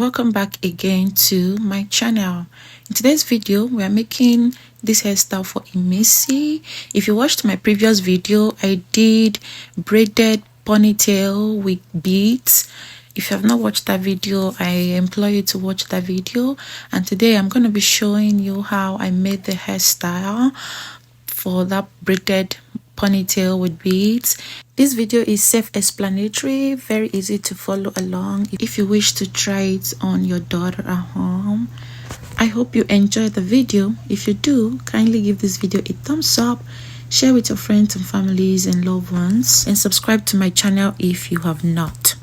welcome back again to my channel. In today's video we are making this hairstyle for Imisi. If you watched my previous video, I did braided ponytail with beads. If you have not watched that video, I implore you to watch that video. And today I'm going to be showing you how I made the hairstyle for that braided ponytail with beads. This video is self-explanatory, very easy to follow along if you wish to try it on your daughter at home. I hope you enjoyed the video. If you do, kindly give this video a thumbs up, share with your friends and families and loved ones, and subscribe to my channel if you have not.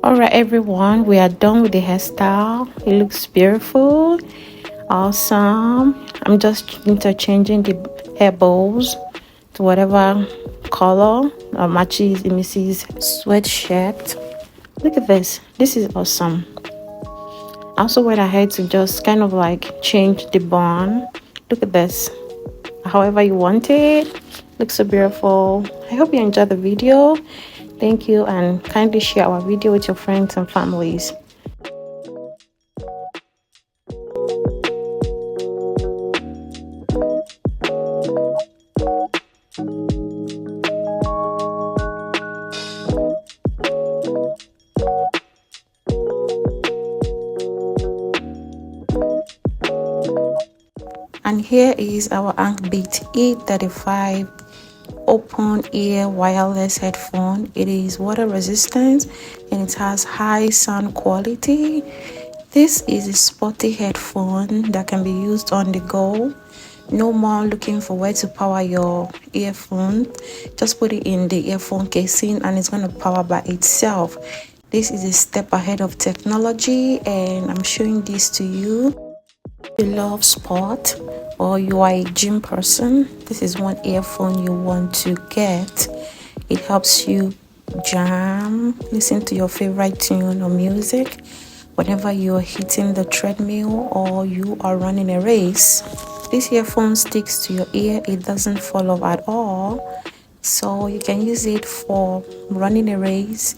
Alright everyone, we are done with the hairstyle. It looks beautiful, awesome. I'm just interchanging the hair bows to whatever color matches Imisi's sweatshirt. Look at this. This is awesome. I also went ahead to just kind of like change the bun. Look at this. However you want it. Looks so beautiful. I hope you enjoyed the video. Thank you, and kindly share our video with your friends and families. And here is our Anbit E35 open ear wireless headphone. It is water resistant and it has high sound quality. This is a sporty headphone that can be used on the go. No more looking for where to power your earphone. Just put it in the earphone casing and it's going to power by itself. This is a step ahead of technology, and I'm showing this to you. If you love sport or you are a gym person, this is one earphone you want to get. It helps you jam, listen to your favorite tune or music whenever you're hitting the treadmill or you are running a race. This earphone sticks to your ear. It doesn't fall off at all. so you can use it for running a race,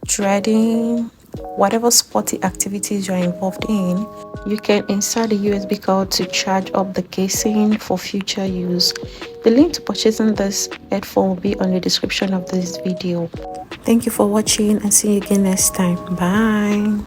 threading, whatever sporty activities you're involved in. You can insert the USB cord to charge up the casing for future use. The link to purchasing this headphone will be on the description of this video. Thank you for watching and see you again next time. Bye.